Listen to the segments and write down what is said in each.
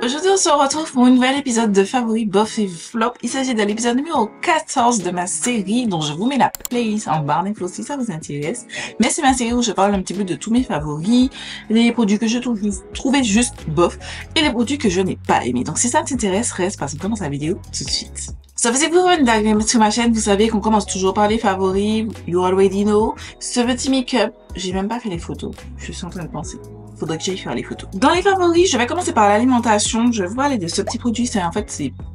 Aujourd'hui, on se retrouve pour un nouvel épisode de Favoris, Bof et Flop. Il s'agit de l'épisode numéro 14 de ma série, dont je vous mets la playlist en barre d'infos si ça vous intéresse. Mais c'est ma série où je parle un petit peu de tous mes favoris, les produits que je trouvais juste bof, et les produits que je n'ai pas aimés. Donc si ça t'intéresse, reste parce qu'on commence la vidéo tout de suite. Ça faisait pour une dingue sur ma chaîne, vous savez qu'on commence toujours par les favoris, you already know. Ce petit make-up, j'ai même pas fait les photos, je suis en train de penser. Faudrait que j'aille faire les photos. Dans les favoris, je vais commencer par l'alimentation. Je vais vous parler de ce petit produit. C'est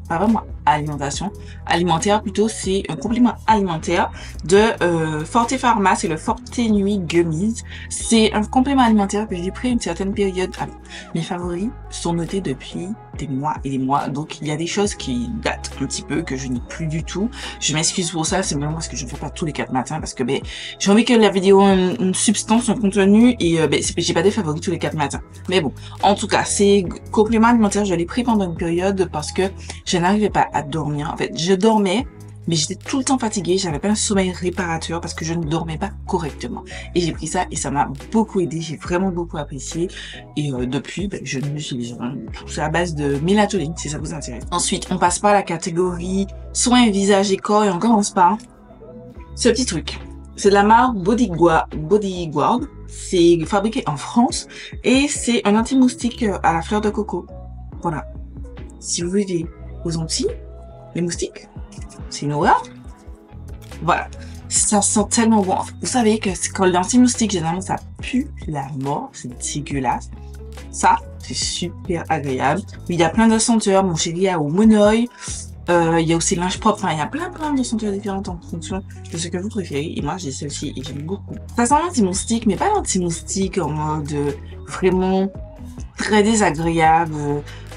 pas vraiment alimentation. Alimentaire plutôt, c'est un complément alimentaire de Forte Pharma. C'est le Forte Nuit Gummies. C'est un complément alimentaire que j'ai pris à une certaine période. Alors, mes favoris sont notés depuis des mois et des mois. Donc, il y a des choses qui datent un petit peu, que je n'ai plus du tout. Je m'excuse pour ça. C'est vraiment parce que je ne fais pas tous les 4 matins. Parce que, j'ai envie que la vidéo ait une substance, un contenu. Et, j'ai pas des favoris tous les 4 matins. Mais bon, en tout cas, ces compléments alimentaires, je l'ai pris pendant une période parce que je n'arrivais pas à dormir. En fait, je dormais, mais j'étais tout le temps fatiguée. J'avais pas un sommeil réparateur parce que je ne dormais pas correctement. Et j'ai pris ça et ça m'a beaucoup aidé. J'ai vraiment beaucoup apprécié. Et depuis, je l'utilise. C'est à base de mélatonine, si ça vous intéresse. Ensuite, on passe par la catégorie soins visage et corps et on commence par ce petit truc. C'est de la marque Bodyguard. C'est fabriqué en France et c'est un anti-moustique à la fleur de coco. Voilà. Si vous voulez aux Antilles, les moustiques, c'est une horreur. Voilà. Ça sent tellement bon. Vous savez que quand l'anti-moustique, généralement, ça pue la mort. C'est dégueulasse. Ça, c'est super agréable. Mais il y a plein de senteurs. Mon chéri a au monoeil. Il y a aussi linge propre, enfin il y a plein de senteurs différentes en fonction de ce que vous préférez, et moi j'ai celle-ci et j'aime beaucoup. Ça sent l'anti-moustique, mais pas l'anti-moustique en mode vraiment très désagréable,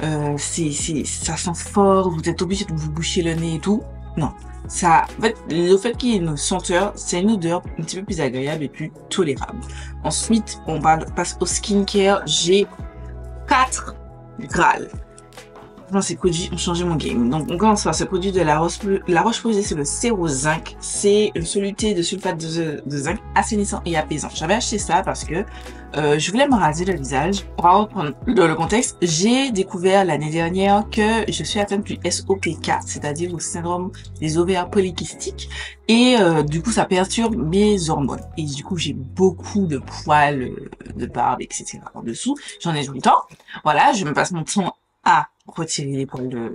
ça sent fort, vous êtes obligé de vous boucher le nez et tout. Non, ça, en fait, le fait qu'il y ait une senteur, c'est une odeur un petit peu plus agréable et plus tolérable. Ensuite, on passe au skincare, j'ai 4 Graal. Ces produits ont changé mon game. Donc, on commence par ce produit de la Roche-Posay, c'est le Zéro Zinc. C'est une soluté de sulfate de zinc assainissant et apaisant. J'avais acheté ça parce que je voulais me raser le visage. Pour reprendre le contexte, j'ai découvert l'année dernière que je suis atteinte du SOPK, c'est-à-dire le syndrome des ovaires polykystiques. Et du coup, ça perturbe mes hormones. Et du coup, j'ai beaucoup de poils, de barbe, etc. en dessous. J'en ai tout le temps. Voilà, je me passe mon temps à retirer les poils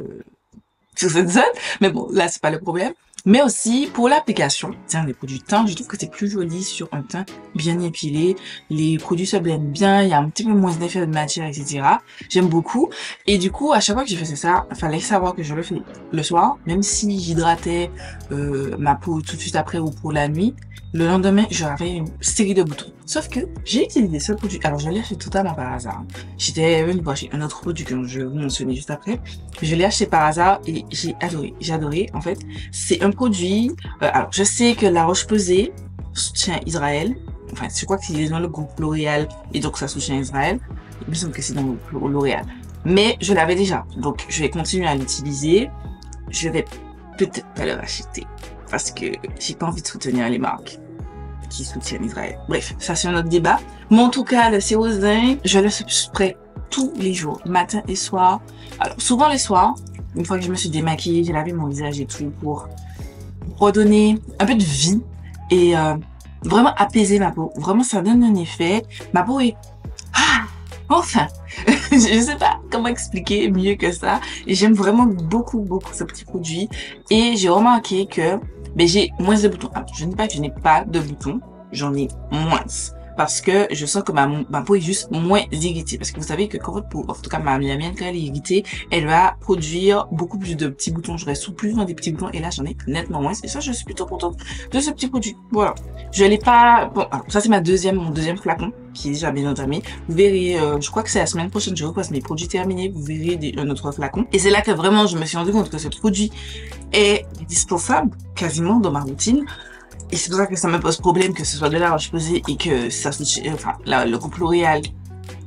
sur cette zone. Mais bon, là, c'est pas le problème. Mais aussi, pour l'application, tiens, les produits teint, je trouve que c'est plus joli sur un teint bien épilé. Les produits se blendent bien, il y a un petit peu moins d'effet de matière, etc. J'aime beaucoup. Et du coup, à chaque fois que je faisais ça, il fallait savoir que je le fais le soir, même si j'hydratais ma peau tout de suite après ou pour la nuit. Le lendemain, j'avais une série de boutons. Sauf que j'ai utilisé ce produit. Alors, je l'ai acheté totalement par hasard. J'étais venue voir un autre produit que je vais vous mentionner juste après. Je l'ai acheté par hasard et j'ai adoré. J'ai adoré. En fait, c'est un produit. Alors, je sais que la Roche-Posay soutient Israël. Enfin, je crois que c'est dans le groupe L'Oréal et donc ça soutient Israël. Il me semble que c'est dans le groupe L'Oréal. Mais je l'avais déjà. Donc, je vais continuer à l'utiliser. Je vais peut-être pas le racheter parce que j'ai pas envie de soutenir les marques qui soutiennent Israël. Bref, ça c'est un autre débat. Mais en tout cas, le Zéro Zinc, je le spray tous les jours, matin et soir. Alors, souvent les soirs, une fois que je me suis démaquillée, j'ai lavé mon visage et tout pour redonner un peu de vie et vraiment apaiser ma peau. Vraiment, ça donne un effet. Ma peau est... Ah, enfin, je sais pas comment expliquer mieux que ça. Et j'aime vraiment beaucoup ce petit produit. Et j'ai remarqué que j'ai moins de boutons. Alors, je ne dis pas que je n'ai pas de boutons. J'en ai moins. Parce que je sens que ma peau est juste moins irritée. Parce que vous savez que quand votre peau, en tout cas la mienne, quand elle est irritée, elle va produire beaucoup plus de petits boutons. Je reste plus dans des petits boutons. Et là, j'en ai nettement moins. Et ça, je suis plutôt contente de ce petit produit. Voilà. Je l'ai pas... Bon, alors, ça, c'est mon deuxième flacon qui est déjà bien entamé. Vous verrez, je crois que c'est la semaine prochaine, je repasse mes produits terminés. Vous verrez un autre flacon. Et c'est là que vraiment, je me suis rendu compte que ce produit est indispensable quasiment dans ma routine. Et c'est pour ça que ça me pose problème que ce soit de la Roche-Posay et que ça soutient, enfin, le groupe L'Oréal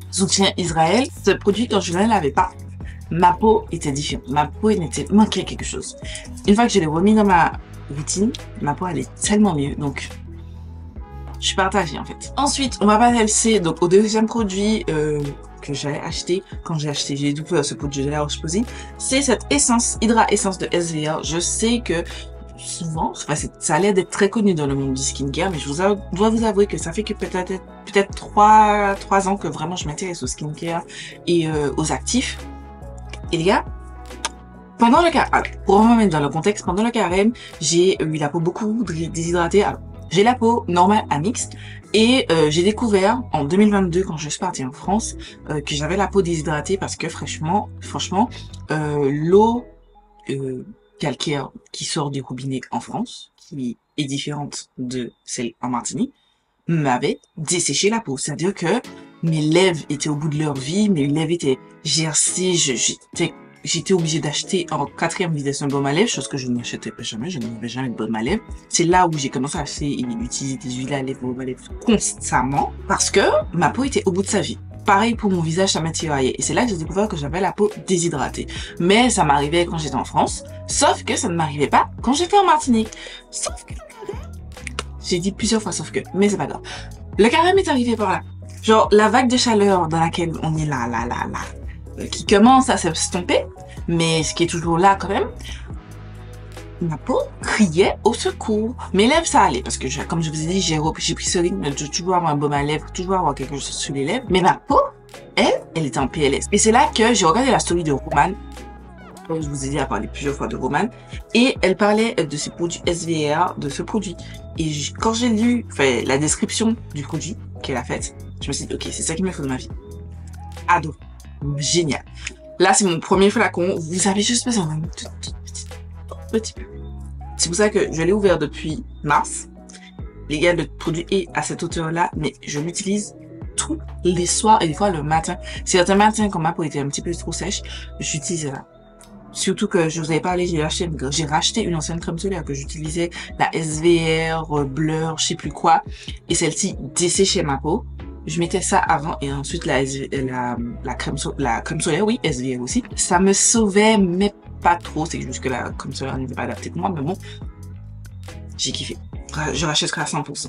soutient Israël. Ce produit, quand je ne l'avais pas, ma peau était différente. Ma peau manquait quelque chose. Une fois que je l'ai remis dans ma routine, ma peau allait tellement mieux. Donc, Je suis partagée en fait. Ensuite, on va passer donc au deuxième produit que j'allais acheter. Quand j'ai découvert ce produit de la Roche-Posay, c'est cette essence, Hydra Essence de SVR. Je sais que souvent, enfin, ça a l'air d'être très connu dans le monde du skincare, mais dois vous avouer que ça fait que peut-être 3 ans que vraiment je m'intéresse au skincare et aux actifs. Et les gars, pendant le carême, alors, pour me mettre dans le contexte, pendant le carême, j'ai eu la peau beaucoup déshydratée. Alors, j'ai la peau normale à mixte et j'ai découvert en 2022 quand je suis partie en France que j'avais la peau déshydratée parce que franchement, l'eau calcaire qui sort du robinet en France, qui est différente de celle en Martinique, m'avait desséché la peau. C'est-à-dire que mes lèvres étaient au bout de leur vie, mes lèvres étaient gercées, j'étais obligée d'acheter en 4e vitesse un baume à lèvres, chose que je n'achetais pas jamais, je n'avais jamais de baume à lèvres. C'est là où j'ai commencé à acheter et utiliser des huiles à lèvres, baume à lèvres constamment, parce que ma peau était au bout de sa vie. Pareil pour mon visage, ça m'a tiraillé. Et c'est là que j'ai découvert que j'avais la peau déshydratée. Mais ça m'arrivait quand j'étais en France, sauf que ça ne m'arrivait pas quand j'étais en Martinique. Sauf que j'ai dit plusieurs fois sauf que, mais c'est pas grave. Le carême est arrivé par là. Genre, la vague de chaleur dans laquelle on est là, qui commence à s'estomper, mais ce qui est toujours là quand même, ma peau criait au secours. Mes lèvres, ça allait, parce que comme je vous ai dit, j'ai pris ce rythme de toujours avoir un baume à lèvres, toujours avoir quelque chose sur les lèvres, mais ma peau, elle était en PLS. Et c'est là que j'ai regardé la story de Roman, comme je vous ai dit, elle parlait plusieurs fois de Roman, et elle parlait de ces produits SVR, de ce produit. Et quand j'ai lu la description du produit qu'elle a faite, je me suis dit, ok, c'est ça qu'il me faut dans ma vie. Ado. Génial. Là, c'est mon premier flacon. Vous avez juste besoin d'un petit peu. C'est pour ça que je l'ai ouvert depuis mars. Les gars, le produit est à cette hauteur-là, mais je l'utilise tous les soirs et des fois le matin. Certains matins, quand ma peau était un petit peu trop sèche, j'utilise là. Surtout que je vous avais parlé, j'ai racheté une ancienne crème solaire que j'utilisais, la SVR, Blur, je sais plus quoi. Et celle-ci desséchait ma peau. Je mettais ça avant et ensuite la crème solaire, oui, SVR aussi. Ça me sauvait, mais pas trop. C'est juste que la crème solaire n'était pas adaptée pour moi, mais bon, j'ai kiffé. Je rachèterai à 100%.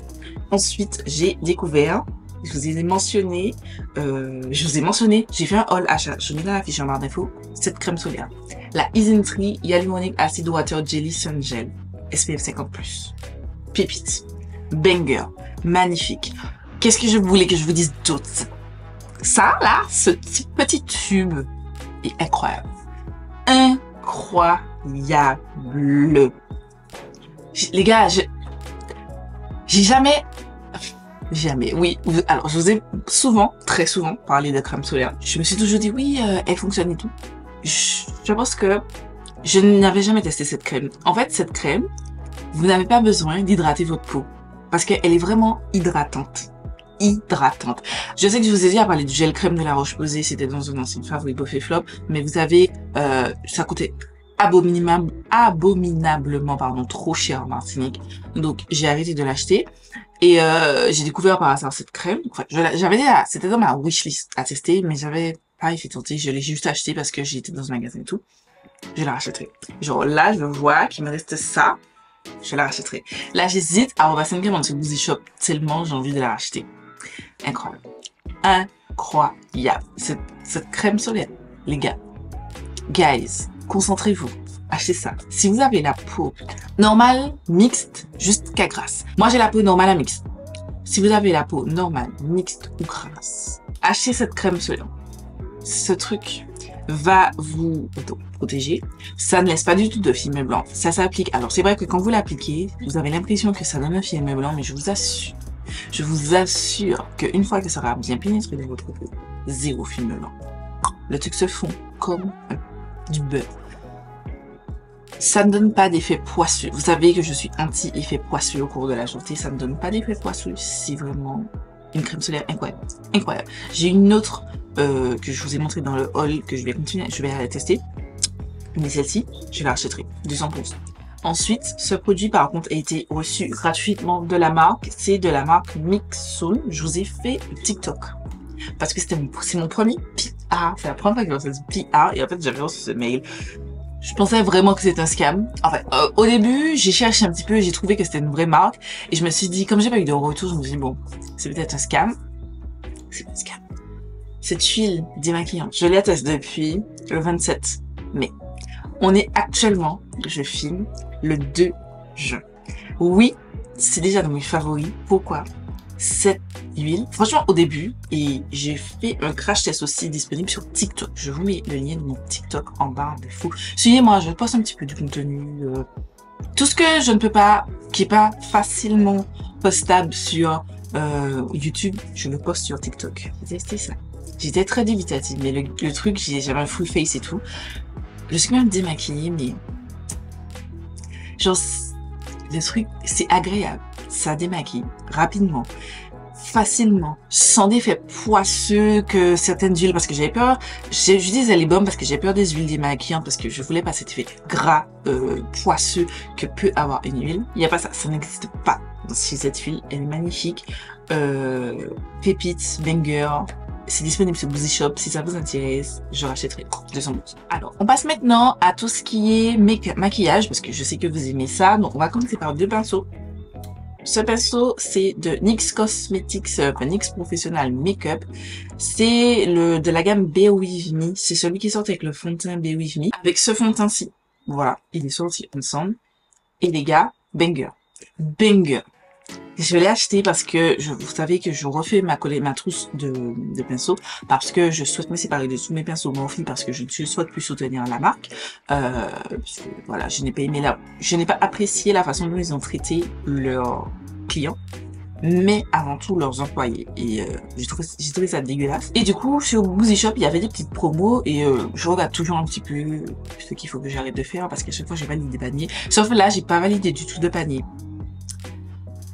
Ensuite, j'ai découvert, je vous ai mentionné, j'ai fait un haul achat. Je mets dans la fiche en barre d'infos, cette crème solaire. La Isintri Hyaluronic Acid Water Jelly Sun Gel, SPF 50+. Pépite. Banger. Magnifique. Qu'est-ce que je voulais que je vous dise d'autre? Ça, là, ce petit tube est incroyable. Incroyable. Les gars, j'ai jamais, oui. Alors, je vous ai très souvent parlé de crème solaire. Je me suis toujours dit, oui, elle fonctionne et tout. Je pense que je n'avais jamais testé cette crème. En fait, cette crème, vous n'avez pas besoin d'hydrater votre peau parce qu'elle est vraiment hydratante. Je sais que je vous ai dit à parler du gel crème de la Roche-Posay, c'était dans un ancien favori Buff et Flop, mais vous avez, ça coûtait abominablement, trop cher en Martinique. Donc, j'ai arrêté de l'acheter. Et j'ai découvert par hasard cette crème. Enfin, c'était dans ma wishlist à tester, mais j'avais pas été tentée. Je l'ai juste acheté parce que j'étais dans un magasin et tout. Je la rachèterai. Genre là, je vois qu'il me reste ça. Je la rachèterai. Là, j'hésite à repasser une crème en dessous Boozy Shop tellement j'ai envie de la racheter. Incroyable. Incroyable. Cette crème solaire, les gars. Guys, concentrez-vous. Achetez ça. Si vous avez la peau normale, mixte, jusqu'à grasse. Moi, j'ai la peau normale à mixte. Si vous avez la peau normale, mixte ou grasse, achetez cette crème solaire. Ce truc va vous protéger. Ça ne laisse pas du tout de film blanc. Ça s'applique. Alors, c'est vrai que quand vous l'appliquez, vous avez l'impression que ça donne un film blanc, mais je vous assure qu'une fois que ça aura bien pénétré dans votre peau, zéro film blanc. Le truc se fond comme du beurre. Ça ne donne pas d'effet poisseux. Vous savez que je suis anti-effet poisseux au cours de la journée. Ça ne donne pas d'effet poisseux. C'est vraiment une crème solaire incroyable. Incroyable. J'ai une autre que je vous ai montré dans le haul que je vais continuer. Je vais la tester. Mais celle-ci, je la rachèterai. 200%. Ensuite, ce produit par contre a été reçu gratuitement de la marque. C'est de la marque Mixsoul. Je vous ai fait le TikTok. Parce que c'est mon premier PR. C'est la première fois que j'ai reçu ce PR. Et en fait, j'avais reçu ce mail. Je pensais vraiment que c'était un scam. Enfin, au début, j'ai cherché un petit peu, j'ai trouvé que c'était une vraie marque. Et je me suis dit, comme j'ai pas eu de retour, je me suis dit, bon, c'est peut-être un scam. C'est pas un scam. Cette huile démaquillante, je la teste depuis le 27 mai. On est actuellement, je filme, le 2 juin. Oui, c'est déjà dans mes favoris. Pourquoi? Cette huile, franchement au début, et j'ai fait un crash test aussi disponible sur TikTok. Je vous mets le lien de mon TikTok en barre d'infos. Suivez-moi, je poste un petit peu du contenu. Tout ce que je ne peux pas, qui est pas facilement postable sur YouTube, je le poste sur TikTok. C'était ça. J'étais très débitative, mais le truc, j'avais un full face et tout. Je suis quand même démaquillée, mais genre, le truc, c'est agréable. Ça démaquille rapidement, facilement, sans effet poisseux que certaines huiles, parce que j'avais peur, j'utilisais les baumes parce que j'ai peur des huiles démaquillantes, parce que je voulais pas cet effet gras, poisseux que peut avoir une huile. Il n'y a pas ça, ça n'existe pas chez cette huile. Elle est magnifique. Pépite, banger. C'est disponible sur Boozy Shop. Si ça vous intéresse, je rachèterai 200 $. Alors, on passe maintenant à tout ce qui est maquillage, parce que je sais que vous aimez ça. Donc, on va commencer par 2 pinceaux. Ce pinceau, c'est de NYX Cosmetics, NYX Professional Makeup. C'est de la gamme Be With Me. C'est celui qui sort avec le fond de teint Be With Me. Avec ce fond de teint-ci. Voilà, il est sorti ensemble. Et les gars, banger. Banger. Je l'ai acheté parce que vous savez que je refais ma trousse de pinceaux parce que je souhaite me séparer de tous mes pinceaux Morphe parce que je ne souhaite plus soutenir la marque. Voilà, je n'ai pas aimé je n'ai pas apprécié la façon dont ils ont traité leurs clients, mais avant tout leurs employés. Et j'ai trouvé ça dégueulasse. Et du coup, sur Boozy Shop, il y avait des petites promos et je regarde toujours un petit peu ce qu'il faut que j'arrête de faire parce qu'à chaque fois, j'ai validé des paniers. Sauf là, j'ai pas validé du tout de panier.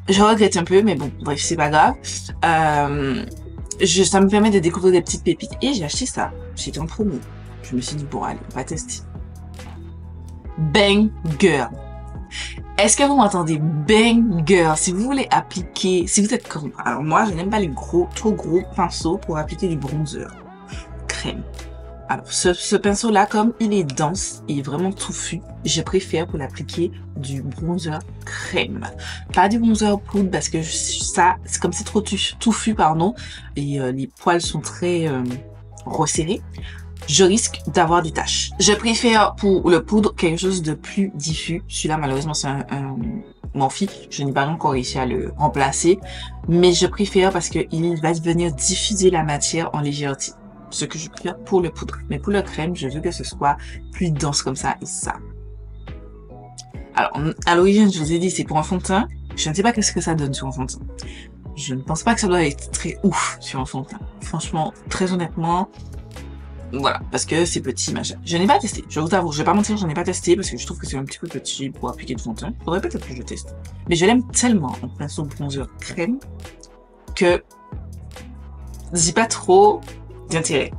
Je regrette un peu, mais bon, bref, c'est pas grave. Ça me permet de découvrir des petites pépites. Et j'ai acheté ça. J'étais en promo. Je me suis dit, bon, allez, on va tester. Banger. Est-ce que vous m'entendez? Banger. Si vous voulez appliquer, si vous êtes comme... Alors moi, je n'aime pas les trop gros pinceaux pour appliquer du bronzer. Crème. Alors, ce pinceau-là, comme il est dense et vraiment touffu, je préfère pour l'appliquer du bronzer crème. Pas du bronzer poudre parce que ça, c'est comme c'est trop touffu, pardon, et les poils sont très resserrés. Je risque d'avoir des taches. Je préfère pour le poudre quelque chose de plus diffus. Celui-là, malheureusement, c'est un Morphe. Je n'ai pas encore réussi à le remplacer, mais je préfère parce qu'il va venir diffuser la matière en légèreté. Ce que je préfère pour le poudre. Mais pour le crème, je veux que ce soit plus dense comme ça et ça. Alors, à l'origine, je vous ai dit, c'est pour un fond de teint. Je ne sais pas qu'est-ce que ça donne sur un fond de teint. Je ne pense pas que ça doit être très ouf sur un fond de teint. Franchement, très honnêtement, voilà, parce que c'est petit, machin. Je n'ai pas testé, je vous avoue, je vais pas mentir, je n'ai pas testé parce que je trouve que c'est un petit peu petit pour appliquer du fond de teint. Faudrait peut-être que je teste. Mais je l'aime tellement en pinceau bronzer crème que j'ai pas trop d'intérêt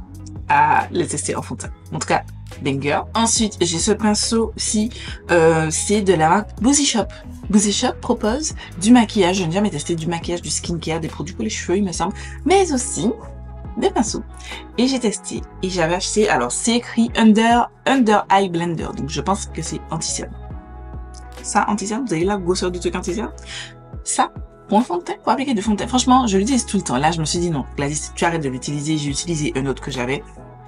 à le tester en fond de teint. En tout cas, banger. Ensuite, j'ai ce pinceau-ci, c'est de la marque Boozy Shop. Boozy Shop propose du maquillage, je n'ai jamais testé du maquillage, du skincare, des produits pour les cheveux, il me semble, mais aussi des pinceaux. Et j'ai testé, et j'avais acheté, alors c'est écrit Under Eye Blender, donc je pense que c'est anti-cerne. Ça, anti-cerne, vous avez la grosseur du truc anti-cerne? Ça, pour un fond de teint, pour appliquer du fond de teint. Franchement, je l'utilise tout le temps. Là, je me suis dit non, Gladys, tu arrêtes de l'utiliser. J'ai utilisé un autre que j'avais.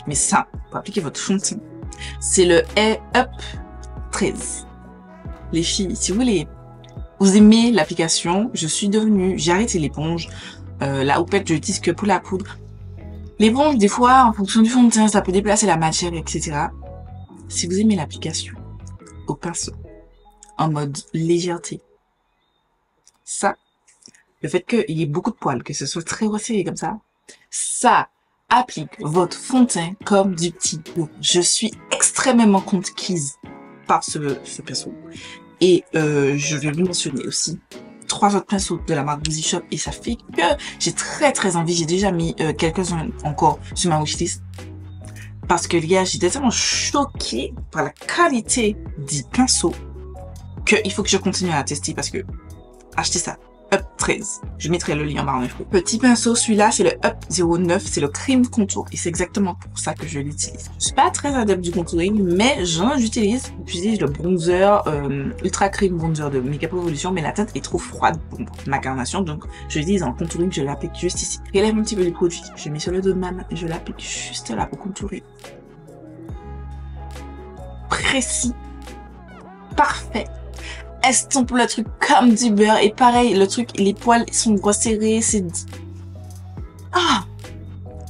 Mais ça, pour appliquer votre fond de teint, c'est le Air Up 13. Les filles, si vous aimez l'application, j'ai arrêté l'éponge. La houppette, je l'utilise que pour la poudre. L'éponge, des fois, en fonction du fond de teint, ça peut déplacer la matière, etc. Si vous aimez l'application au pinceau, en mode légèreté, ça, le fait qu'il y ait beaucoup de poils, que ce soit très resserré comme ça applique votre fond de teint comme du petit lot. Je suis extrêmement conquise par ce pinceau. Et je vais vous mentionner aussi 3 autres pinceaux de la marque Boozy Shop et ça fait que j'ai très envie. J'ai déjà mis quelques-uns encore sur ma wishlist. Parce que les gars, j'étais tellement choquée par la qualité du pinceau qu'il faut que je continue à tester parce que acheter ça. Up 13. Je mettrai le lien en barre d'infos. Petit pinceau, celui-là, c'est le Up 09, c'est le Cream Contour. Et c'est exactement pour ça que je l'utilise. Je suis pas très adepte du contouring, mais j'utilise le bronzer, Ultra Cream Bronzer de Makeup Revolution, mais la teinte est trop froide pour ma carnation, donc je l'utilise en contouring, je l'applique juste ici. Je relève un petit peu du produit, je mets sur le dos de ma main et je l'applique juste là pour contourer. Précis. Parfait. Estompe le truc comme du beurre. Et pareil, le truc, les poils sont resserrés, c'est... Ah!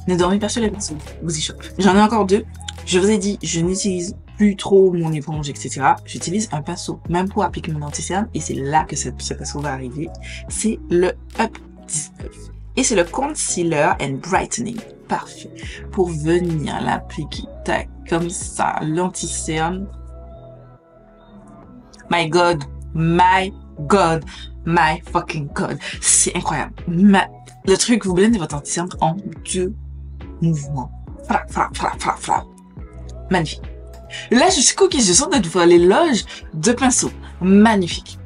Ne dormez pas sur les pinceaux, vous y chope. J'en ai encore deux. Je vous ai dit, je n'utilise plus trop mon éponge, etc. J'utilise un pinceau, même pour appliquer mon anti-cerne. Et c'est là que ce pinceau va arriver. C'est le Up 19. Et c'est le Concealer and Brightening. Parfait. Pour venir l'appliquer, tac, comme ça, l'anti-cerne. My God, my God, my fucking God. C'est incroyable. Le truc, vous blendez votre anti-cerne en 2 mouvements. Frappe, frappe, frappe, frappe, frappe. Magnifique. Là, je suis cookie, je sens de vous faire l'éloge de pinceau. Magnifique.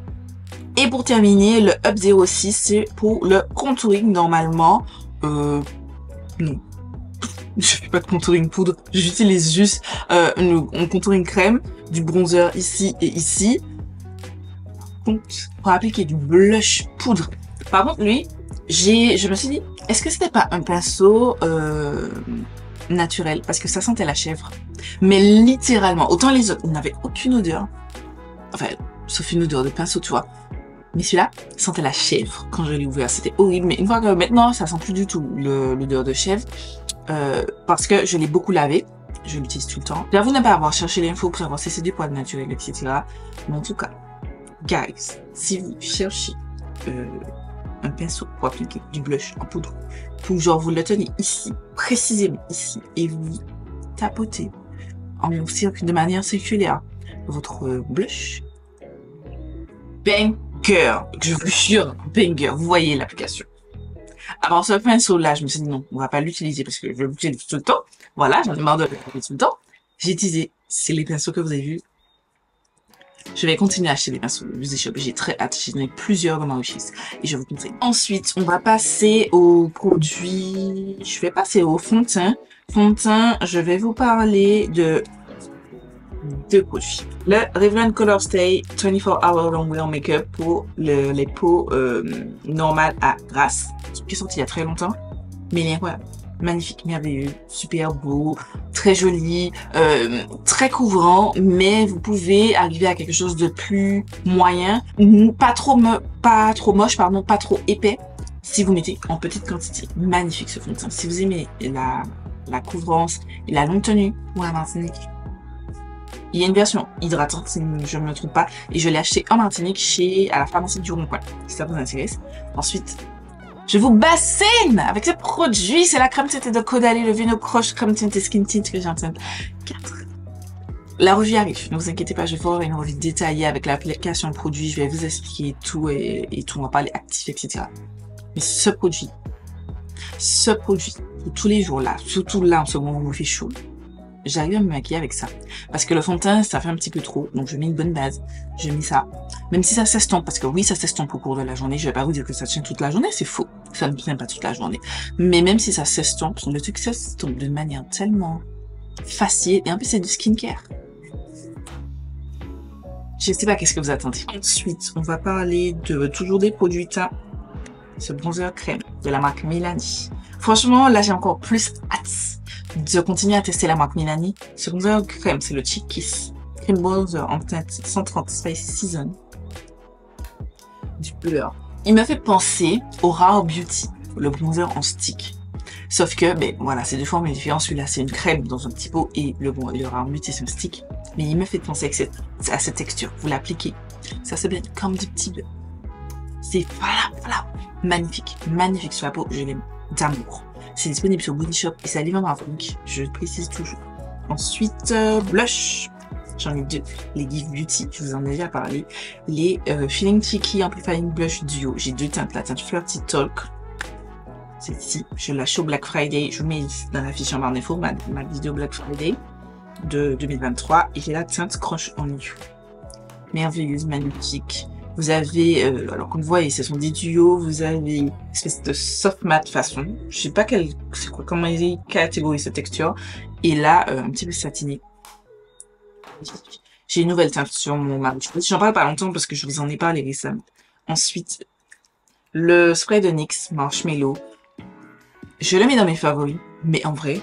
Et pour terminer, le Up 06, c'est pour le contouring normalement. Non. Je fais pas de contouring poudre. J'utilise juste un contouring crème, du bronzer ici et ici. Donc, pour appliquer du blush poudre. Par contre, lui, je me suis dit, est-ce que c'était pas un pinceau naturel? Parce que ça sentait la chèvre. Mais littéralement, autant les autres, ils n'avaient aucune odeur. Enfin, sauf une odeur de pinceau, tu vois. Mais celui-là sentait la chèvre quand je l'ai ouvert. C'était horrible. Mais une fois que maintenant, ça sent plus du tout l'odeur de chèvre. Parce que je l'ai beaucoup lavé. Je l'utilise tout le temps. J'avoue ne pas avoir cherché l'info pour savoir si c'est des poils naturels, etc. Mais en tout cas, guys, si vous cherchez un pinceau pour appliquer du blush en poudre, toujours vous le tenez ici, précisément ici, et vous tapotez de manière circulaire votre blush. Banger, je vous jure, banger, vous voyez l'application. Alors ce pinceau là, je me suis dit non, on va pas l'utiliser parce que je vais l'utiliser tout le temps. Voilà, j'en ai marre de l'utiliser tout le temps. J'ai utilisé, c'est les pinceaux que vous avez vus. Je vais continuer à acheter des pinceaux Beauty Shop. J'ai très hâte, j'en ai plusieurs dans ma wishlist et je vous conseille. Ensuite, on va passer au produit. Je vais passer au fond de teint. Fond de teint, je vais vous parler de deux produits. Le Revlon Color Stay 24 Hour Long Wear Makeup pour les peaux normales à grâce, qui est sorti il y a très longtemps, mais il est incroyable. Magnifique, merveilleux, super beau, très joli, très couvrant, mais vous pouvez arriver à quelque chose de plus moyen, pas trop moche, pardon, pas trop épais, si vous mettez en petite quantité. Magnifique ce fond de teint. Si vous aimez la couvrance et la longue tenue pour la Martinique, il y a une version hydratante, si je ne me trompe pas, et je l'ai acheté en Martinique à la pharmacie du Rond-Point, si ça vous intéresse. Ensuite, je vous bassine avec ce produit. C'est la crème teintée de Caudalie, le Vino Crush crème teintée Skin Tint que j'ai en teinte 4. La revue arrive, ne vous inquiétez pas, je vais faire une revue détaillée avec l'application produit. Je vais vous expliquer tout et tout, on va parler actif, etc. Mais ce produit, pour tous les jours là, surtout là en ce moment où il fait chaud, j'arrive à me maquiller avec ça. Parce que le fond de teint, ça fait un petit peu trop. Donc, je mets une bonne base. Je mets ça. Même si ça s'estompe, parce que oui, ça s'estompe au cours de la journée. Je vais pas vous dire que ça tient toute la journée. C'est faux. Ça ne tient pas toute la journée. Mais même si ça s'estompe, le truc s'estompe de manière tellement facile. Et en plus, c'est du skincare. Je sais pas qu'est-ce que vous attendez. Ensuite, on va parler toujours des produits teint. Ce bronzer crème de la marque Milani. Franchement, là, j'ai encore plus hâte de continuer à tester la marque Milani. Ce bronzer crème, c'est le Cheek Kiss Cream Bronzer en teinte 130 Spice Season. Du beurre. Il me fait penser au Rare Beauty, le bronzer en stick. Sauf que, ben voilà, c'est deux formes différentes. Celui-là, c'est une crème dans un petit pot et le Rare Beauty, c'est un stick. Mais il me fait penser à cette texture. Vous l'appliquez, ça se blende comme du petit beurre. C'est voilà, magnifique, magnifique sur la peau. Je l'aime d'amour. C'est disponible sur Beauty Shop et ça livre en Martinique, je le précise toujours. Ensuite, blush. J'en ai deux. Les Give Beauty, je vous en ai déjà parlé. Les Feeling Cheeky Amplifying Blush Duo. J'ai deux teintes. La teinte Flirty Talk. Celle-ci, je l'ai achetée au Black Friday. Je vous mets dans la fiche en barre d'infos ma vidéo Black Friday de 2023. Et j'ai la teinte Crush on You. Merveilleuse, magnifique. Vous avez, alors comme vous voyez, ce sont des duos. Vous avez une espèce de soft matte façon. Je sais pas c'est quoi, comment ils catégorisent cette texture. Et là, un petit peu satiné. J'ai une nouvelle teinte sur mon marron. J'en parle pas longtemps parce que je vous en ai parlé récemment. Ensuite, le spray de NYX Marshmallow. Je le mets dans mes favoris, mais en vrai,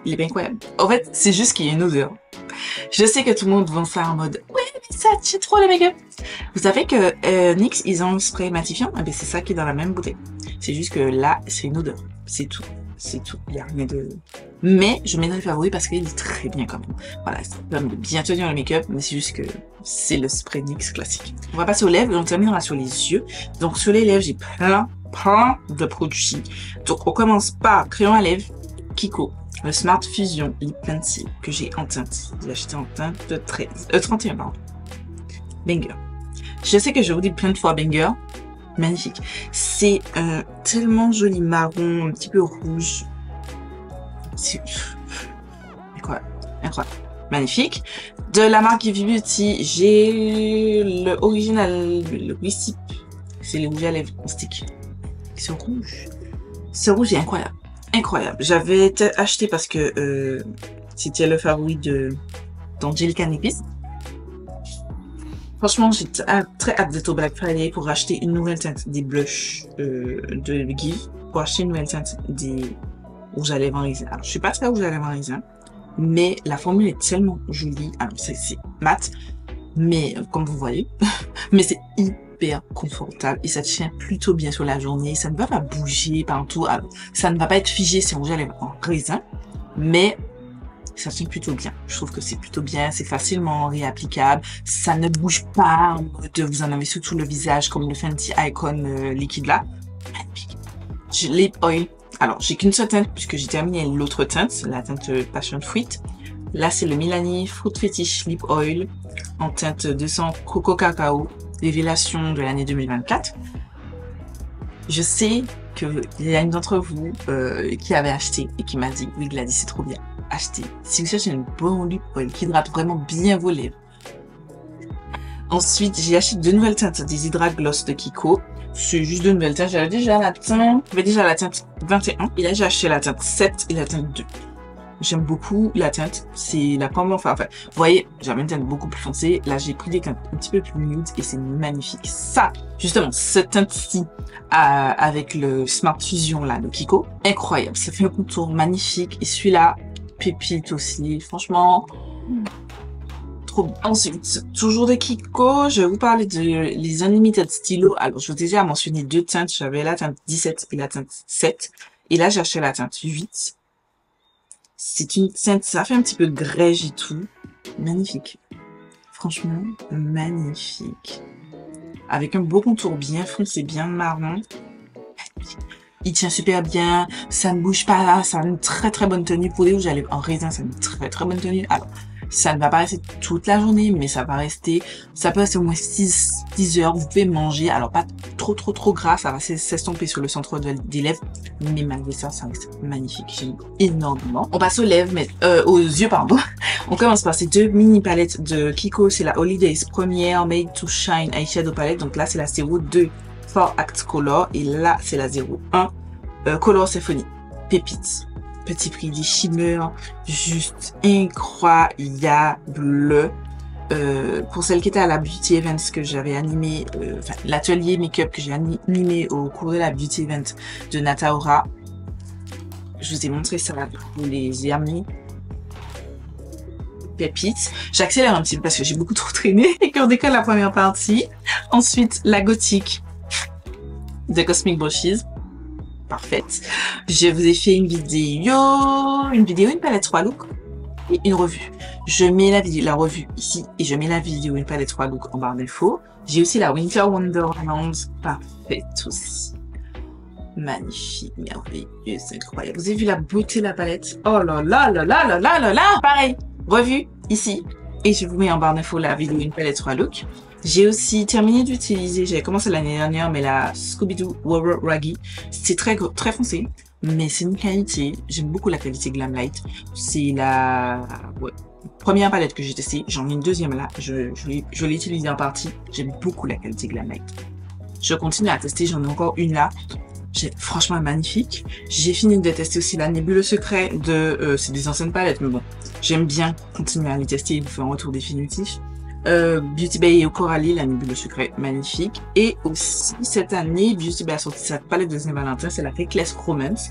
il est bien incroyable. En fait, c'est juste qu'il y a une odeur. Je sais que tout le monde va faire en mode « Ouais, mais ça tue trop le make-up !» Vous savez que NYX, ils ont un spray matifiant? Eh bien, c'est ça qui est dans la même bouteille. C'est juste que là, c'est une odeur. C'est tout. C'est tout. Il n'y a rien de... Mais je mets dans les favoris parce qu'il est très bien quand même. Voilà, ça permet de bien tenir le make-up, mais c'est juste que c'est le spray NYX classique. On va passer aux lèvres et on terminera sur les yeux. Donc sur les lèvres, j'ai plein de produits. Donc on commence par crayon à lèvres Kiko, le Smart Fusion Lip Pencil que j'ai en teinte. J'ai acheté en teinte de 31, pardon. Banger. Je sais que je vous dis plein de fois banger. Magnifique. C'est un tellement joli marron, un petit peu rouge. C'est incroyable. Incroyable. Magnifique. De la marque Vivi Beauty, j'ai le original, le Recipe. C'est les rouges à lèvres en stick. Ce rouge. Ce rouge est incroyable. Incroyable. J'avais acheté parce que c'était le favori d'Angelica Nepis. Franchement, j'ai très hâte d'être au Black Friday pour acheter une nouvelle teinte des blushs de Give, pour acheter une nouvelle teinte des rouges à lèvres en raisin. Alors, je suis pas très rouge à lèvres en raisin, mais la formule est tellement jolie. Alors, c'est mat, mais comme vous voyez, mais c'est hyper confortable et ça tient plutôt bien sur la journée. Ça ne va pas bouger partout. Alors, ça ne va pas être figé, c'est un rouge à lèvres en raisin, mais ça tient plutôt bien. Je trouve que c'est plutôt bien, c'est facilement réapplicable, ça ne bouge pas en mode vous en avez sur tout le visage comme le Fenty Icon liquide là. J'ai Lip Oil. Alors, j'ai qu'une seule teinte puisque j'ai terminé l'autre teinte, la teinte Passion Fruit. Là, c'est le Milani Fruit Fetish Lip Oil en teinte 200 Coco Cacao, révélation de l'année 2024. Je sais qu'il y a une d'entre vous qui avait acheté et qui m'a dit « Oui, Gladys, c'est trop bien. Achetez. Si vous cherchez une bonne lip oil qui hydrate vraiment bien vos lèvres. » Ensuite, j'ai acheté deux nouvelles teintes des Hydra Gloss de Kiko. C'est juste deux nouvelles teintes. J'avais déjà la teinte 21. Et là, j'ai acheté la teinte 7 et la teinte 2. J'aime beaucoup la teinte. C'est la pomme enfin, vous voyez, j'avais une teinte beaucoup plus foncée. Là, j'ai pris des teintes un petit peu plus nude et c'est magnifique. Ça, justement, cette teinte-ci, avec le Smart Fusion là de Kiko, incroyable. Ça fait un contour magnifique. Et celui-là, pépite aussi. Franchement, trop bon. Ensuite, toujours de Kiko, je vais vous parler de les Unlimited Stylo. Alors, je vous ai déjà mentionné deux teintes. J'avais la teinte 17 et la teinte 7. Et là, j'ai acheté la teinte 8. C'est une teinte, ça fait un petit peu de grège et tout. Magnifique. Franchement, magnifique. Avec un beau contour bien foncé, bien marron. Il tient super bien, ça ne bouge pas, ça a une très bonne tenue. Pour les rouges à lèvres en raisin, ça a une très bonne tenue. Alors, ça ne va pas rester toute la journée, mais ça va rester, ça peut rester au moins 6 heures. Vous pouvez manger, alors pas trop gras, ça va s'estomper sur le centre des lèvres, mais malgré ça, ça reste magnifique. J'aime énormément. On passe aux lèvres, mais aux yeux, pardon. On commence par ces deux mini palettes de Kiko. C'est la Holidays première Made to Shine Eyeshadow Palette. Donc là, c'est la 02 For Act Color, et là, c'est la 01 Color Symphony. Pépite. Petit prix, des shimmers juste incroyable. Pour celle qui était à la Beauty Event que j'avais animé, enfin l'atelier make-up que j'ai animé au cours de la Beauty Event de Nataora, je vous ai montré ça, vous les ai amenés. Pépite. J'accélère un petit peu parce que j'ai beaucoup trop traîné et qu'on décolle la première partie. Ensuite, la gothique de Cosmic Brushes. Parfaite. Je vous ai fait une palette 3 looks et une revue. Je mets la revue ici et je mets la vidéo, une palette 3 looks en barre d'infos. J'ai aussi la Winter Wonderland. Parfaite aussi. Magnifique, merveilleuse, incroyable. Vous avez vu la beauté de la palette? Oh là là là là là là là là! Pareil, revue ici. Et je vous mets en barre d'infos la vidéo, une palette 3 looks. J'ai aussi terminé d'utiliser, j'avais commencé l'année dernière, mais la Scooby-Doo Wower Raggy. C'est très foncé, mais c'est une qualité. J'aime beaucoup la qualité Glamlight. C'est la première palette que j'ai testée, j'en ai une deuxième là, je l'ai utilisée en partie, j'aime beaucoup la qualité Glam Light. Je continue à tester, j'en ai encore une là, franchement magnifique. J'ai fini de tester aussi la Nébuleuse Secret de, c'est des anciennes palettes, mais bon, j'aime bien continuer à les tester et vous faire un retour définitif. Beauty Bay et Coralie, la Nébuleuse Secret, magnifique. Et aussi, cette année, Beauty Bay a sorti sa palette de Saint-Valentin, c'est la Reckless Romance.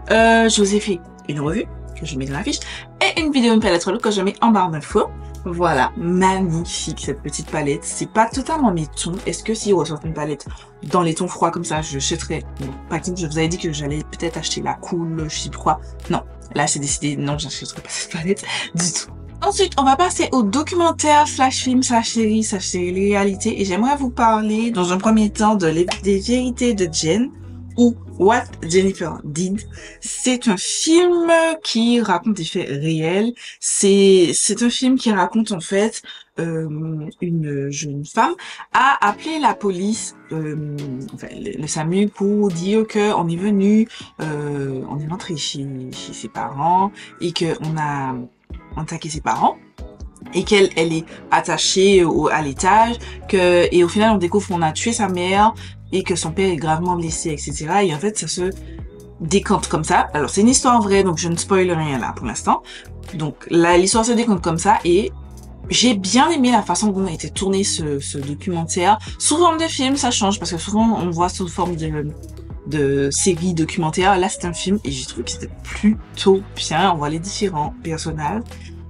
Je vous ai fait une revue, que je mets dans la fiche, et une vidéo, une palette look que je mets en barre d'infos. Voilà, magnifique cette petite palette. C'est pas totalement mes tons. Est-ce que si on ressort une palette dans les tons froids comme ça, je jetterais. Bon, par exemple, je vous avais dit que j'allais peut-être acheter la Cool, je sais plus quoi. Non, là j'ai décidé, non, j'achèterai pas cette palette du tout. Ensuite, on va passer au documentaire slash film slash série slash réalité et j'aimerais vous parler dans un premier temps des vérités de Jen ou What Jennifer Did. C'est un film qui raconte des faits réels. C'est un film qui raconte en fait une jeune femme a appelé la police, enfin, le SAMU pour dire que on est venu, on est rentré chez ses parents et que on a attaqué ses parents et qu'elle est attachée à l'étage, et au final on découvre qu'on a tué sa mère et que son père est gravement blessé, etc. Et en fait ça se décante comme ça. Alors c'est une histoire vraie, donc je ne spoil rien là pour l'instant. Donc l'histoire se décante comme ça et j'ai bien aimé la façon dont a été tourné ce documentaire. Sous forme de film, ça change parce que souvent on voit sous forme de série documentaire. Là c'est un film et j'ai trouvé que c'était plutôt bien. On voit les différents personnages.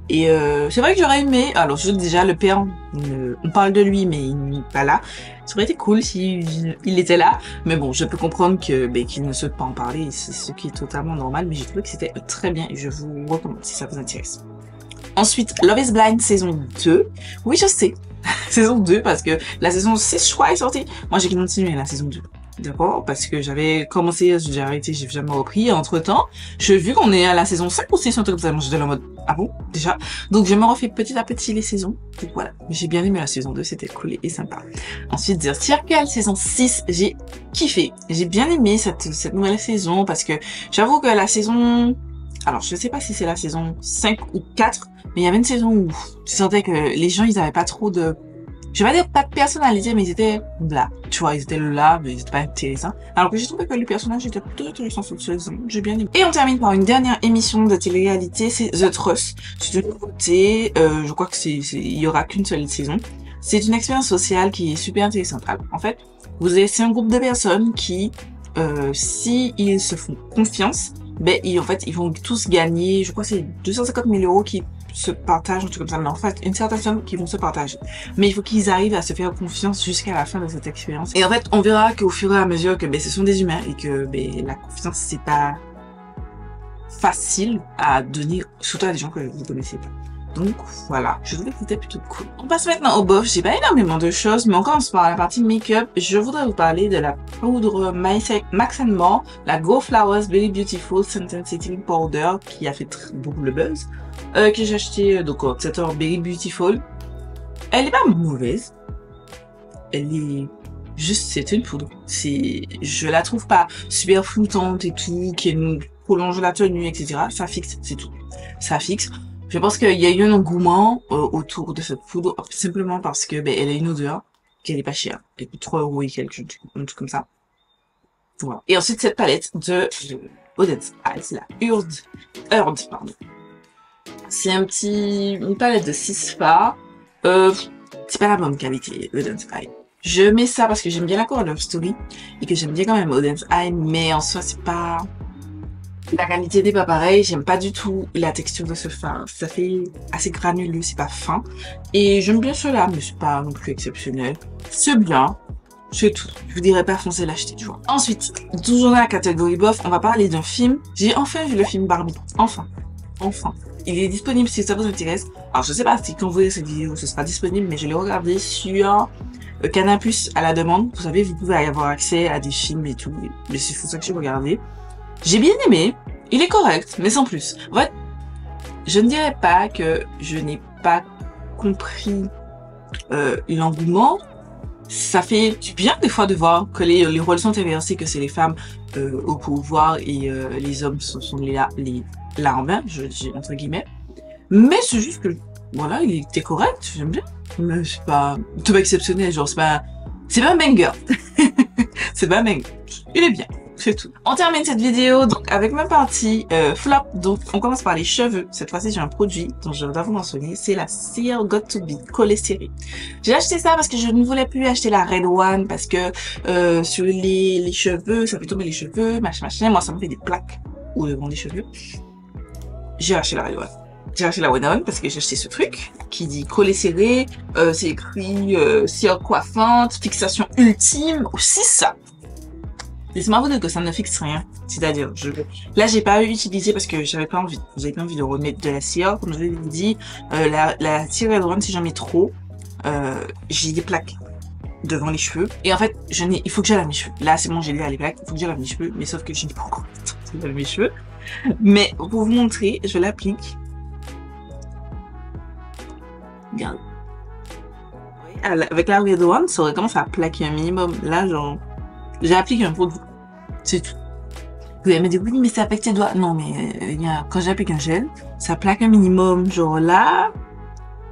Et c'est vrai que j'aurais aimé, alors déjà le père, on parle de lui mais il n'est pas là. Ça aurait été cool s'il était là, mais bon, je peux comprendre qu'il ne souhaite pas en parler, c'est ce qui est totalement normal, mais j'ai trouvé que c'était très bien et je vous recommande si ça vous intéresse. Ensuite, Love is Blind saison 2. Oui, je sais, saison 2 parce que la saison 6 je crois est sortie. Moi j'ai continué la saison 2. D'accord, parce que j'avais commencé, j'ai arrêté, j'ai jamais repris. Entre temps, j'ai vu qu'on est à la saison 5 ou 6, un truc comme ça. Moi, j'étais en mode, ah bon, déjà? Donc, je me refais petit à petit les saisons. Donc, voilà. J'ai bien aimé la saison 2, c'était cool et sympa. Ensuite, The Circle, saison 6, j'ai kiffé. J'ai bien aimé cette nouvelle saison parce que j'avoue que la saison, alors, je sais pas si c'est la saison 5 ou 4, mais il y avait une saison où tu sentais que les gens, ils avaient pas trop de, je vais pas dire pas de personnalité, mais ils étaient là. Tu vois, ils étaient là, mais ils étaient pas intéressants. Alors que j'ai trouvé que les personnages étaient plutôt intéressants sur cette saison. J'ai bien aimé. Et on termine par une dernière émission de télé-réalité, c'est The Trust. C'est une nouveauté, je crois que il y aura qu'une seule saison. C'est une expérience sociale qui est super intéressante. Alors, en fait, c'est un groupe de personnes qui, si ils se font confiance, en fait, ils vont tous gagner, je crois que c'est 250 000 € qui se partagent, un truc comme ça, mais en fait, une certaine somme qui vont se partager. Mais il faut qu'ils arrivent à se faire confiance jusqu'à la fin de cette expérience. Et en fait, on verra qu'au fur et à mesure que ce sont des humains et que la confiance, c'est pas facile à donner, surtout à des gens que vous connaissez pas. Donc voilà, je trouvais que c'était plutôt cool. On passe maintenant au bof. J'ai pas énormément de choses, mais on commence par la partie make-up. Je voudrais vous parler de la poudre Max More, la Go Flowers Very Beautiful Scented Setting Powder, qui a fait beaucoup le buzz, que j'ai acheté donc au Sector Very Beautiful. Elle est pas mauvaise. Elle est juste, c'est une poudre. Je la trouve pas super floutante et tout, qui nous prolonge la tenue, etc. Ça fixe, c'est tout. Ça fixe. Je pense qu'il y a eu un engouement autour de cette poudre, simplement parce que elle a une odeur, qu'elle est pas chère. Elle coûte 3 € et quelque chose, un truc comme ça. Voilà. Et ensuite, cette palette de Auden's Eyes, la Urd, pardon. C'est une palette de 6 fards. C'est pas la bonne qualité, Auden's Eyes. Je mets ça parce que j'aime bien la Cover Love Story, et que j'aime bien quand même Auden's Eyes, mais en soi, c'est pas... La qualité n'est pas pareille, j'aime pas du tout la texture de ce fard, ça fait assez granuleux, c'est pas fin. Et j'aime bien cela, mais c'est pas non plus exceptionnel. C'est bien, c'est tout. Je vous dirais pas foncez l'acheter, tu vois. Ensuite, toujours dans la catégorie bof, on va parler d'un film. J'ai enfin vu le film Barbie. Enfin. Il est disponible si ça vous intéresse. Alors je sais pas si quand vous voyez cette vidéo, ce sera disponible, mais je l'ai regardé sur Canal+ à la demande. Vous savez, vous pouvez y avoir accès à des films et tout. Mais c'est pour ça que j'ai regardé. J'ai bien aimé, il est correct, mais sans plus. En fait, je ne dirais pas que je n'ai pas compris l'engouement. Ça fait du bien des fois de voir que les rôles sont inversés, que c'est les femmes au pouvoir et les hommes sont les larbins, je dis entre guillemets. Mais c'est juste que voilà, il était correct, j'aime bien. Mais c'est pas tout exceptionnel, genre c'est pas un banger. C'est pas un banger. Il est bien. C'est tout. On termine cette vidéo donc avec ma partie flop. Donc on commence par les cheveux. Cette fois-ci j'ai un produit dont je dois vous mentionner. C'est la Cire Got To Be Collé Serré. J'ai acheté ça parce que je ne voulais plus acheter la Red One parce que sur les cheveux, ça fait tomber les cheveux, machin. Moi ça me fait des plaques au devant des cheveux. J'ai acheté la Red One. J'ai acheté la One On parce que j'ai acheté ce truc qui dit collé serré, c'est écrit cire coiffante, fixation ultime, aussi ça. Laissez-moi vous dire que ça ne fixe rien. C'est-à-dire, là, j'ai pas utilisé parce que j'avais pas envie. J'avais pas envie de remettre de la cire. Comme je vous l'ai dit, la cire Red One, si j'en mets trop, j'ai des plaques devant les cheveux. Et en fait, il faut que j'aille à mes cheveux. Là, c'est bon, j'ai les plaques. Il faut que j'aille à mes cheveux. Mais sauf que je n'ai pas encore à mes cheveux. Mais pour vous montrer, je l'applique. Regarde. Avec la Red One, ça aurait commencé à plaquer un minimum. Là, genre, j'ai appliqué un produit. C'est tout. Vous allez me dire, oui, mais ça affecte tes doigts. Non, mais quand j'applique un gel, ça plaque un minimum. Genre là,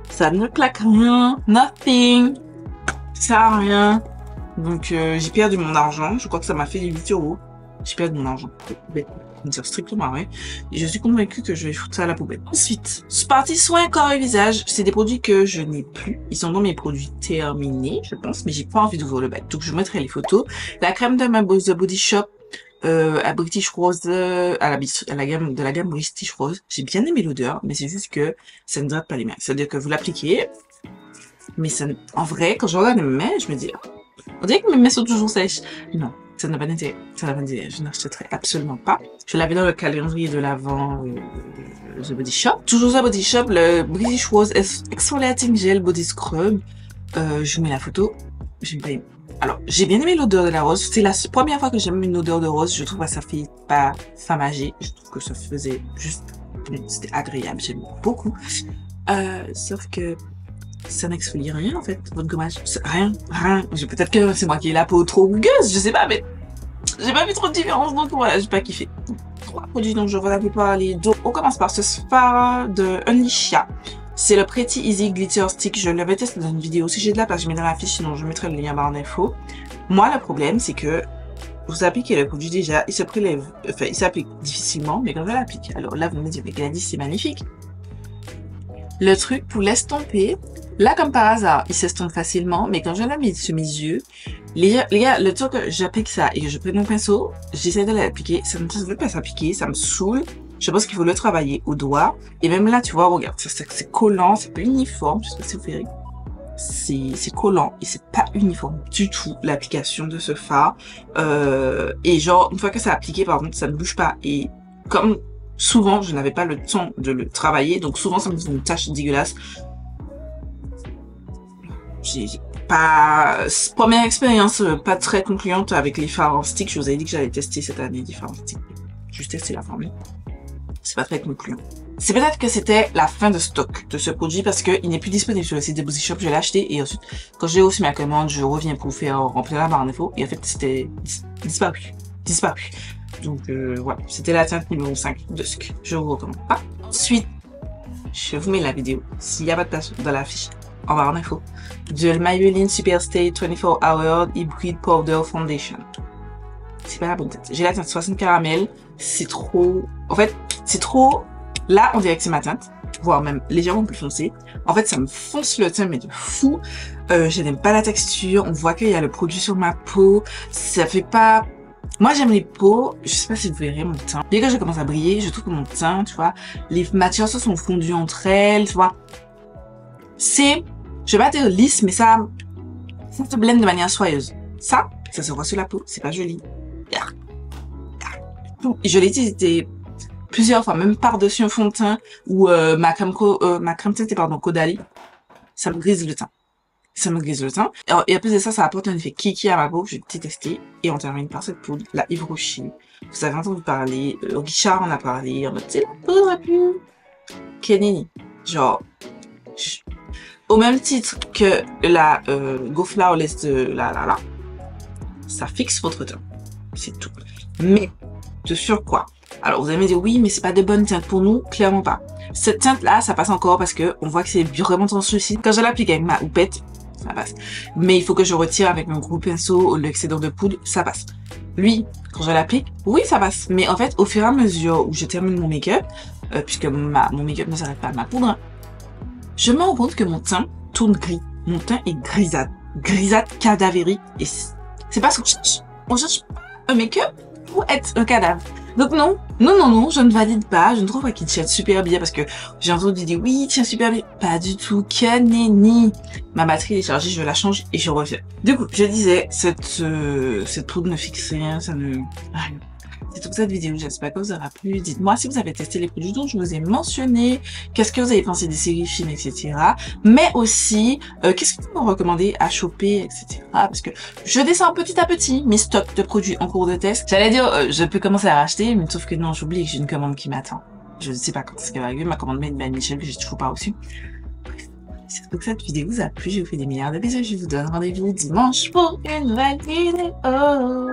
ça ne plaque rien. Nothing. Ça sert à rien. Donc, j'ai perdu mon argent. Je crois que ça m'a fait 8 €. J'ai perdu mon argent. Dire strictement rien. Et je suis convaincue que je vais foutre ça à la poubelle. Ensuite, partie soins corps et visage, c'est des produits que je n'ai plus. Ils sont dans mes produits terminés, je pense, mais j'ai pas envie d'ouvrir le bac. Donc je mettrai les photos. La crème de ma The Body Shop à British Rose, à la gamme British Rose. J'ai bien aimé l'odeur, mais c'est juste que ça ne hydrate pas les mains. C'est-à-dire que vous l'appliquez, mais ça, en vrai, quand je regarde mes mains, je me dis, on dirait que mes mains sont toujours sèches. Non. Ça n'a pas d'intérêt. Ça n'a pas d'intérêt. Je n'achèterai absolument pas. Je l'avais dans le calendrier de l'avant The Body Shop. Toujours The Body Shop, le British Rose Exfoliating Gel Body Scrub. Je vous mets la photo. J'aime pas aimé. Alors, j'ai bien aimé l'odeur de la rose. C'est la première fois que j'aime une odeur de rose. Je trouve que ça fait pas femme âgée. Je trouve que ça faisait juste... C'était agréable. J'aime beaucoup. Sauf que... ça n'exfolie rien en fait, votre gommage. Rien. Peut-être que c'est moi qui ai la peau trop rugueuse, je sais pas, mais j'ai pas vu trop de différence, donc voilà, j'ai pas kiffé. 3 produits dont je vous avais parlé. Donc, on commence par ce Spa de Unleashia. C'est le Pretty Easy Glitter Stick. Je l'avais testé dans une vidéo. Si j'ai de la place, je mettrai la fiche, sinon je mettrai le lien en barre d'infos. Moi, le problème, c'est que vous appliquez le produit déjà, il se prélève, enfin, il s'applique difficilement, mais quand je l'applique, alors là, vous me dites, mais qu'elle a dit, c'est magnifique. Le truc pour l'estomper, là, comme par hasard, il s'estompe facilement, mais quand je la mets sur mes yeux, les gars, le temps que j'applique ça et que je prenne mon pinceau, j'essaie de l'appliquer, ça ne veut pas s'appliquer, ça me saoule. Je pense qu'il faut le travailler au doigt. Et même là, tu vois, regarde, c'est collant, c'est pas uniforme, je sais pas si vous verrez. C'est collant et c'est pas uniforme du tout, l'application de ce fard. Et genre, une fois que c'est appliqué, par contre, ça ne bouge pas. Et comme souvent, je n'avais pas le temps de le travailler, donc souvent, ça me faisait une tache dégueulasse. J'ai pas... Première expérience pas très concluante avec les fards en stick. Je vous avais dit que j'allais tester cette année des fards en stick. Juste tester la formule. C'est pas très concluant. C'est peut-être que c'était la fin de stock de ce produit parce que il n'est plus disponible sur le site de Body Shop. Je l'ai acheté et ensuite, quand j'ai reçu ma commande, je reviens pour faire remplir la barre d'infos et en fait, c'était disparu. Donc voilà, c'était la teinte numéro 5 de Dusk. Je vous recommande pas. Ensuite, je vous mets la vidéo. S'il n'y a pas de place dans la fiche, en barre d'infos, de Maybelline Superstay 24 Hour Hybrid Powder Foundation. C'est pas la bonne teinte. J'ai la teinte 60 caramel. C'est trop... En fait, c'est trop... Là, on dirait que c'est ma teinte, voire même légèrement plus foncé. En fait, ça me fonce le teint, mais de fou. Je n'aime pas la texture. On voit qu'il y a le produit sur ma peau. Ça fait pas... Moi, j'aime les peaux. Je sais pas si vous verrez mon teint. Dès que je commence à briller, je trouve que mon teint, tu vois, les matières se sont fondues entre elles, tu vois. C'est... Je vais pas dire lisse, mais ça se blende de manière soyeuse. Ça se voit sur la peau. C'est pas joli. Et je l'ai utilisé plusieurs fois, même par-dessus un fond de teint ou ma crème teintée, pardon, Caudalie. Ça me grise le teint. Et à plus de ça, ça apporte un effet kiki à ma peau que j'ai détesté. Et on termine par cette poudre, la Yves Rocher. Vous avez entendu parler, Richard en a parlé, en mode, c'est la poudre à pub. Kenny. Genre, au même titre que la Go Flawless de ça fixe votre teint. C'est tout. Mais, de surcroît, Alors vous allez me dire oui, mais c'est pas de bonne teinte pour nous, clairement pas. Cette teinte là, ça passe encore parce que on voit que c'est vraiment translucide. Quand je l'applique avec ma houppette, ça passe. Mais il faut que je retire avec mon gros pinceau l'excédent de poudre, ça passe. Lui, quand je l'applique, oui ça passe. Mais en fait, au fur et à mesure où je termine mon make-up, puisque mon make-up ne s'arrête pas à ma poudre, je me rends compte que mon teint tourne gris. Mon teint est grisâtre. Grisâtre cadavérique. Et c'est pas ce qu'on cherche. On cherche un make-up pour être un cadavre. Donc non, je ne valide pas. Je ne trouve pas qu'il tient super bien parce que j'ai entendu dire oui, il tient super bien. Pas du tout. Que nenni. Ma batterie est chargée, je la change et je reviens. Du coup, je disais, cette poudre ne fixe rien, ça ne... rien. C'est toute cette vidéo, j'espère que vous aura plu. Dites-moi si vous avez testé les produits dont je vous ai mentionné, qu'est-ce que vous avez pensé des séries, films, etc. Mais aussi, qu'est-ce que vous me recommandez à choper, etc. Parce que je descends petit à petit mes stocks de produits en cours de test. J'allais dire, je peux commencer à racheter, mais sauf que non, j'oublie que j'ai une commande qui m'attend. Je ne sais pas quand est-ce qu'elle va arriver, ma commande made by Michel que j'ai toujours pas reçue. Bref, j'espère que cette vidéo vous a plu. Je vous fais des milliards de bisous. Je vous donne rendez-vous dimanche pour une nouvelle vidéo.